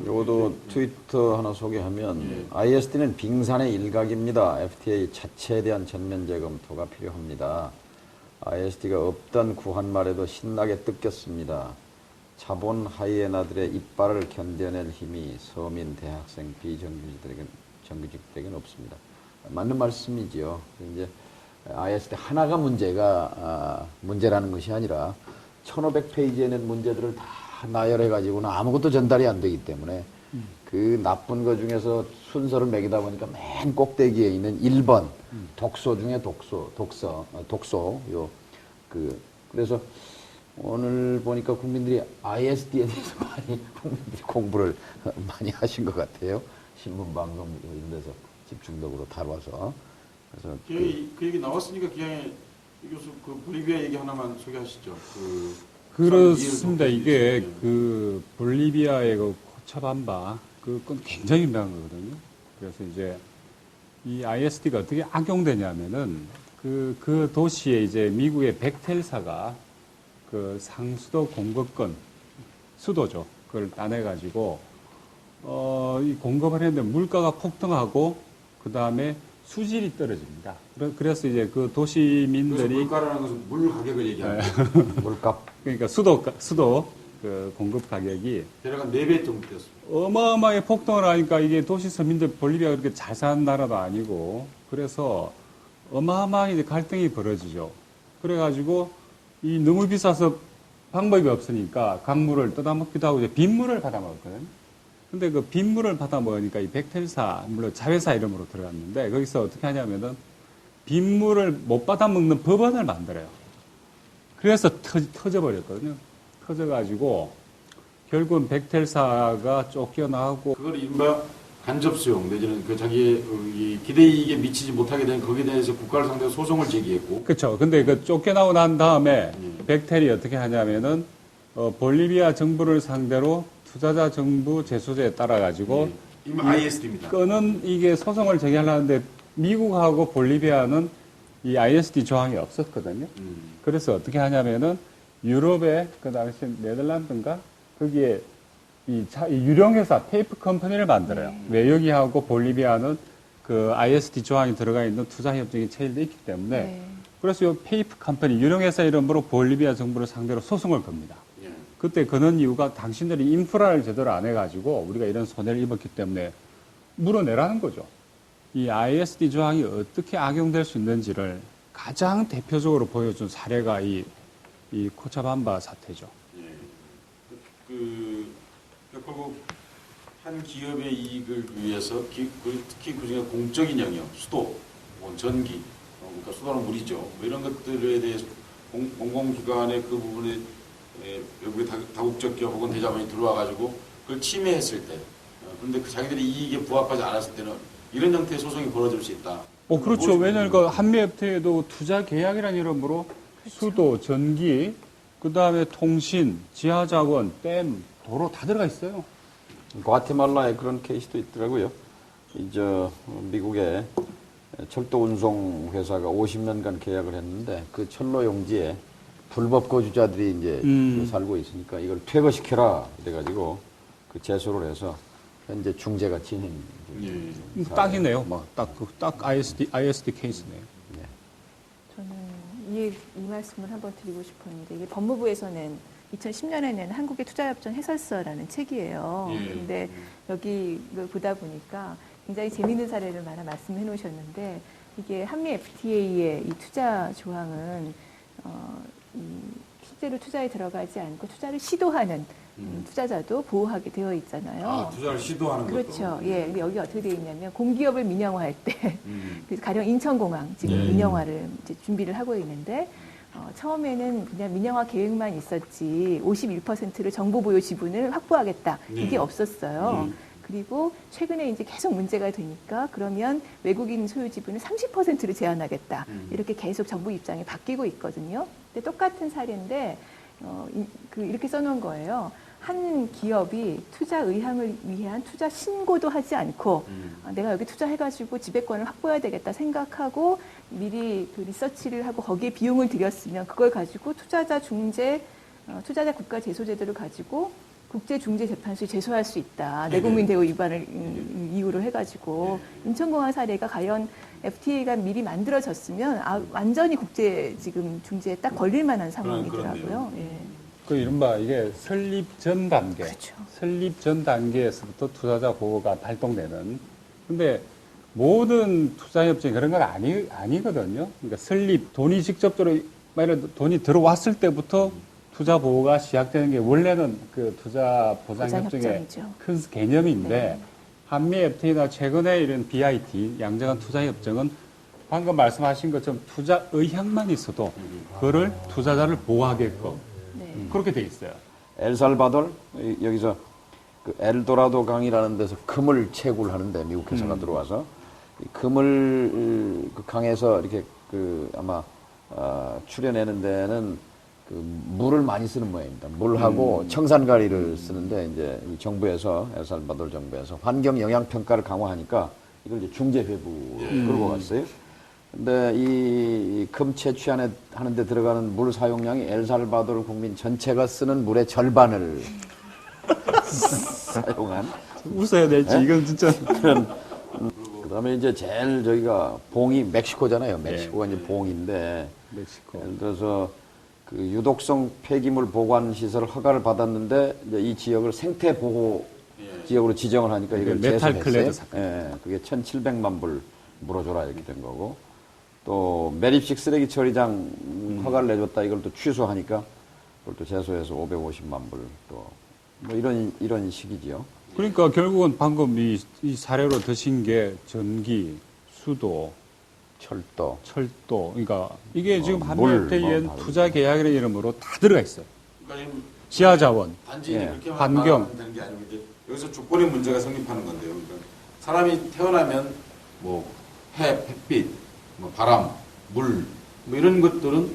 요것도 트위터 하나 소개하면 ISD는 빙산의 일각입니다. FTA 자체에 대한 전면 재검토가 필요합니다. ISD가 없던 구한말에도 신나게 뜯겼습니다. 자본 하이에나들의 이빨을 견뎌낼 힘이 서민, 대학생, 비정규직들에게는 없습니다. 맞는 말씀이지요. 이제 ISD 하나가 문제라는 것이 아니라 1500페이지에 있는 문제들을 다 나열해가지고는 아무것도 전달이 안 되기 때문에 그 나쁜 것 중에서 순서를 매기다 보니까 맨 꼭대기에 있는 1번 독소 중에 독소 그래서 오늘 보니까 국민들이 ISD에 대해서 국민들이 공부를 많이 하신 것 같아요. 신문, 방송 이런 데서 집중적으로 다뤄서. 그래서 그 얘기 나왔으니까 기왕에 이 교수 그 볼리비아 얘기 하나만 소개하시죠. 그렇습니다. 이게 그 볼리비아의 그 코차밤바 그건 굉장히 유명한 거거든요. 그래서 이제 이 ISD가 어떻게 악용되냐면은 그 도시에 이제 미국의 벡텔사가 그 상수도 공급권 수도죠. 그걸 따내가지고 이 공급을 했는데 물가가 폭등하고 그 다음에 수질이 떨어집니다. 그래서 이제 그 도시민들이 물가라는 것은 물 가격을 얘기하는 물값. 그러니까 수도 그 공급 가격이 대략 한 4배 정도 됐습니다. 어마어마하게 폭등을 하니까 이게 도시 서민들 볼리비아가 그렇게 잘 사는 나라도 아니고 그래서 어마어마하게 이제 갈등이 벌어지죠. 그래가지고 이 너무 비싸서 방법이 없으니까 강물을 떠다먹기도 하고 이제 빗물을 받아먹었거든요. 근데 그 빗물을 받아먹으니까 이 벡텔사, 물론 자회사 이름으로 들어갔는데 거기서 어떻게 하냐면은 빗물을 못 받아먹는 법안을 만들어요. 그래서 터져버렸거든요. 터져가지고 결국은 벡텔사가 쫓겨나고 그걸 이른바 간접수용 내지는 그 자기의 이 기대이익에 미치지 못하게 된 거기에 대해서 국가를 상대로 소송을 제기했고. 그렇죠. 근데 그 쫓겨나고 난 다음에 벡텔이 어떻게 하냐면은 볼리비아 정부를 상대로 투자자 정부 제소제에 따라 가지고 ISD입니다. 끄는 이게 소송을 제기하려는데 미국하고 볼리비아는 이 ISD 조항이 없었거든요. 그래서 어떻게 하냐면은 유럽의 그 당시 네덜란드인가 거기에 이 유령회사 테이프 컴퍼니를 만들어요. 왜 여기하고 볼리비아는 그 ISD 조항이 들어가 있는 투자협정이 체결돼 있기 때문에 그래서 이 테이프 컴퍼니 유령회사 이름으로 볼리비아 정부를 상대로 소송을 겁니다. 그때 그는 이유가 당신들이 인프라를 제대로 안 해가지고 우리가 이런 손해를 입었기 때문에 물어내라는 거죠. 이 ISD 조항이 어떻게 악용될 수 있는지를 가장 대표적으로 보여준 사례가 이 코차밤바 사태죠. 결국 한 기업의 이익을 위해서 특히 그중에 공적인 영역, 수도, 전기, 그러니까 수도는 물이죠. 뭐 이런 것들에 대해서 공공기관의 그 부분에 외국의 다국적 기업 혹은 대자본이 들어와가지고 그걸 침해했을 때, 그런데 그 자기들이 이익에 부합하지 않았을 때는 이런 형태의 소송이 벌어질 수 있다. 그렇죠. 왜냐하면 그 한미 FTA도 투자 계약이라는 이름으로 수도, 전기, 그 다음에 통신, 지하자원, 댐, 도로 다 들어가 있어요. 과테말라에 그런 케이스도 있더라고요. 미국의 철도 운송 회사가 50년간 계약을 했는데 그 철로 용지에 불법 거주자들이 이제 살고 있으니까 이걸 퇴거시켜라 그래가지고 그 제소를 해서 현재 중재가 진행. 딱이네요. 딱 ISD 케이스네요. 저는 이 말씀을 한번 드리고 싶었는데 이게 법무부에서는 2010년에는 한국의 투자협정 해설서라는 책이에요. 근데 여기 보다 보니까 굉장히 재미있는 사례를 하나 말씀해 놓으셨는데 이게 한미 FTA의 이 투자 조항은 실제로 투자에 들어가지 않고 투자를 시도하는 투자자도 보호하게 되어 있잖아요. 투자를 시도하는 것도. 그렇죠. 근데 여기 어떻게 되어 있냐면 공기업을 민영화할 때 그래서 가령 인천공항 지금 민영화를 이제 준비를 하고 있는데 처음에는 그냥 민영화 계획만 있었지 51%를 정보 보유 지분을 확보하겠다 이게 없었어요. 그리고 최근에 이제 계속 문제가 되니까 그러면 외국인 소유 지분을 30%를 제한하겠다. 이렇게 계속 정부 입장이 바뀌고 있거든요. 근데 똑같은 사례인데 이렇게 써놓은 거예요. 한 기업이 투자 의향을 위한 투자 신고도 하지 않고 내가 여기 투자해가지고 지배권을 확보해야 되겠다 생각하고 미리 그 리서치를 하고 거기에 비용을 들였으면 그걸 가지고 투자자 중재, 투자자 국가 제소 제도를 가지고 국제중재재판소에 제소할 수 있다. 내국민 대우 위반을 이유로 해가지고 인천공항 사례가 과연 FTA가 미리 만들어졌으면 완전히 국제 지금 중재에 딱 걸릴 만한 상황이더라고요. 예. 그 이른바 이게 설립 전 단계, 그렇죠. 설립 전 단계에서부터 투자자 보호가 발동되는. 근데 모든 투자협정이 그런 건 아니거든요. 그러니까 설립, 돈이 직접적으로, 만약 돈이 들어왔을 때부터 투자 보호가 시작되는 게 원래는 그 투자 보장협정의 큰 개념인데, 네. 한미 FTA나 최근에 이런 BIT, 양자간 투자협정은 방금 말씀하신 것처럼 투자 의향만 있어도 그거를 투자자를 보호하게끔 그렇게 돼 있어요. 엘살바도르 여기서 그 엘도라도 강이라는 데서 금을 채굴 하는데 미국 회사가 들어와서 이 금을 그 강에서 이렇게 그 아마 출해내는 데는 그 물을 많이 쓰는 모양입니다. 물하고 청산가리를 쓰는데 이제 이 정부에서 엘살바도르 정부에서 환경 영향 평가를 강화하니까 이걸 이제 중재 회부로 끌고 갔어요. 근데 이 금 채취하는데 들어가는 물 사용량이 엘살바도르 국민 전체가 쓰는 물의 절반을 사용한. 웃어야 될지, 네? 이건 진짜. 그다음에 이제 제일 저희가 봉이 멕시코잖아요. 멕시코가 이제 봉인데. 멕시코. 예를 들어서 그 유독성 폐기물 보관 시설을 허가를 받았는데 이제 이 지역을 생태 보호 지역으로 지정을 하니까 이걸 메탈 클레드 제소했어요. 예, 그게 1,700만 불 물어줘라 이렇게 된 거고. 또 매립식 쓰레기 처리장 허가를 내줬다 이걸 또 취소하니까 그걸 또 제소해서 550만 불 또 뭐 이런 식이지요. 그러니까 결국은 방금 이 사례로 드신 게 전기, 수도, 철도, 그러니까 이게 지금 물, 한미FTA엔 투자 계약이라는 이름으로 다 들어가 있어요. 그러니까 지하자원, 단지 그렇게 환경. 되는 게 아니고 이제 여기서 주권의 문제가 성립하는 건데요. 그러니까 사람이 태어나면 뭐 햇빛, 뭐 바람, 물, 뭐 이런 것들은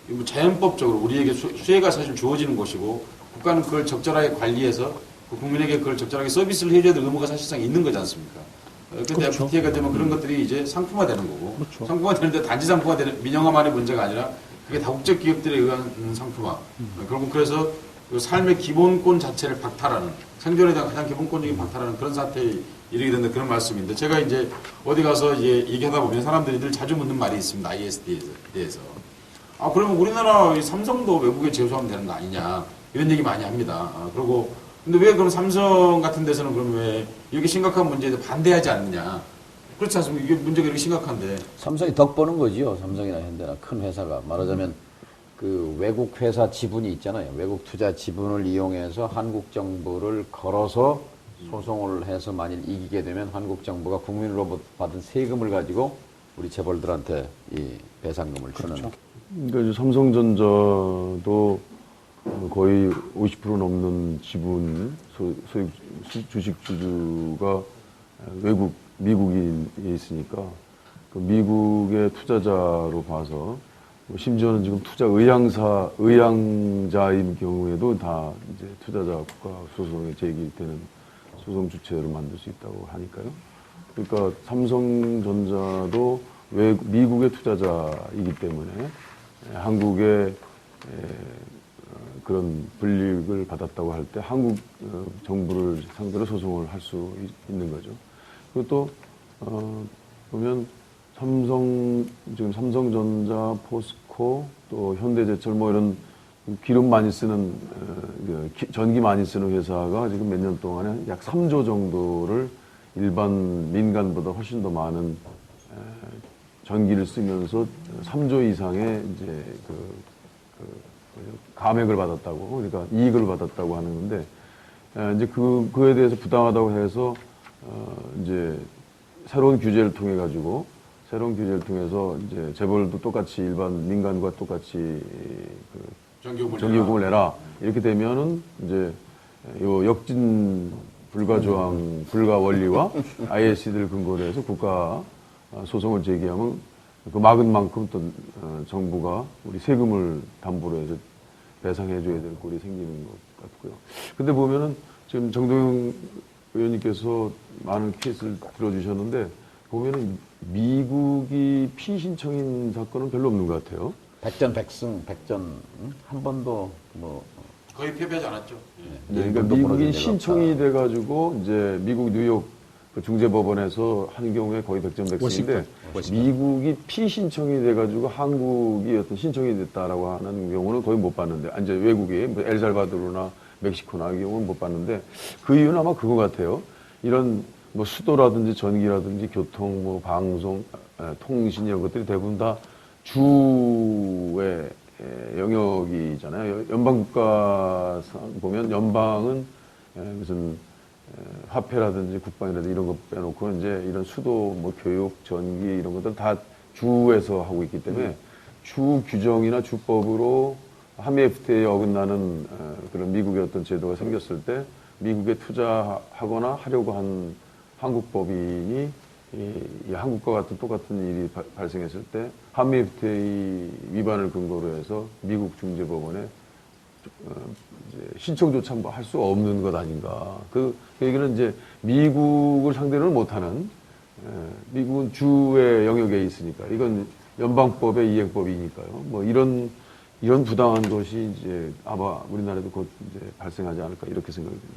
뭐 자연법적으로 우리에게 수혜가 사실 주어지는 것이고 국가는 그걸 적절하게 관리해서 그 국민에게 그걸 적절하게 서비스를 해줘야 될 의무가 사실상 있는 거지 않습니까? 그런데 그렇죠. FTA가 되면 그런 것들이 이제 상품화되는 거고 그렇죠. 상품화되는데 단지 상품화되는 민영화만의 문제가 아니라 그게 다국적 기업들에 의한 상품화. 결국 그래서 그 삶의 기본권 자체를 박탈하는 생존에 대한 가장 기본권적인 박탈하는 그런 사태에 이르게 된다 그런 말씀인데 제가 이제 어디 가서 이제 얘기하다 보면 사람들이 늘 자주 묻는 말이 있습니다. ISD에 대해서. 아 그러면 우리나라 삼성도 외국에 제소하면 되는 거 아니냐 이런 얘기 많이 합니다. 그리고 근데 왜 그럼 삼성 같은 데서는 그럼 왜 이렇게 심각한 문제에 대해 반대하지 않느냐? 그렇지 않습니까? 이게 문제가 이렇게 심각한데. 삼성이 덕 보는 거지요. 삼성이나 현대나 큰 회사가 말하자면 그 외국 회사 지분이 있잖아요. 외국 투자 지분을 이용해서 한국 정부를 걸어서 소송을 해서 만일 이기게 되면 한국 정부가 국민으로부터 받은 세금을 가지고 우리 재벌들한테 이 배상금을 주는. 그렇죠. 그러니까 이제 삼성전자도 거의 50% 넘는 지분, 소액 주식 주주가 외국, 미국에 있으니까 그 미국의 투자자로 봐서 심지어는 지금 투자 의향자인 경우에도 다 이제 투자자 국가 소송에 제기되는 소송 주체를 만들 수 있다고 하니까요. 그러니까 삼성전자도 미국의 투자자이기 때문에 한국의 그런 불이익을 받았다고 할 때 한국 정부를 상대로 소송을 할 수 있는 거죠. 그리고 또 보면 지금 삼성전자, 포스코, 또 현대제철 뭐 이런 기름 많이 쓰는 전기 많이 쓰는 회사가 지금 몇 년 동안에 약 3조 정도를 일반 민간보다 훨씬 더 많은 전기를 쓰면서 3조 이상의 이제 감액을 받았다고, 그러니까 이익을 받았다고 하는 건데, 이제 그에 대해서 부당하다고 해서, 이제 새로운 규제를 통해서 이제 재벌도 똑같이 일반 민간과 똑같이 전기요금을 내라. 이렇게 되면은 이제 요 역진 불가조항, 불가 원리와 ISD를 근거로 해서 국가 소송을 제기하면 그 막은 만큼 또 정부가 우리 세금을 담보로 해서 배상해줘야 될 꼴이 생기는 것 같고요. 근데 보면은 지금 정동영 의원님께서 많은 케이스를 들어주셨는데 보면은 미국이 피신청인 사건은 별로 없는 것 같아요. 백전 백승, 백전 한 번도 뭐 거의 패배하지 않았죠. 예. 그러니까 일본도 미국인 벌어진 일 신청이 없다. 돼가지고 이제 미국 뉴욕 그 중재법원에서 한 경우에 거의 100점 100승인데 미국이 피신청이 돼가지고 한국이 어떤 신청이 됐다라고 하는 경우는 거의 못 봤는데, 이제 외국이 뭐 엘살바도르나 멕시코나 이 경우는 못 봤는데 그 이유는 아마 그거 같아요. 이런 뭐 수도라든지 전기라든지 교통, 뭐 방송, 통신 이런 것들이 대부분 다 주의 영역이잖아요. 연방국가 보면 연방은 무슨 화폐라든지 국방이라든지 이런 거 빼놓고 이제 이런 수도, 뭐 교육, 전기 이런 것들 다 주에서 하고 있기 때문에 주 규정이나 주법으로 한미 FTA에 어긋나는 그런 미국의 어떤 제도가 생겼을 때 미국에 투자하거나 하려고 한 한국 법인이 이 한국과 같은 똑같은 일이 발생했을 때 한미 FTA 위반을 근거로 해서 미국 중재법원에 이제 신청조차 뭐 할 수 없는 것 아닌가. 그 얘기는 이제 미국을 상대로는 못하는, 미국은 주의 영역에 있으니까 이건 연방법의 이행법이니까요. 뭐 이런 부당한 것이 이제 아마 우리나라에도 곧 이제 발생하지 않을까 이렇게 생각이 듭니다.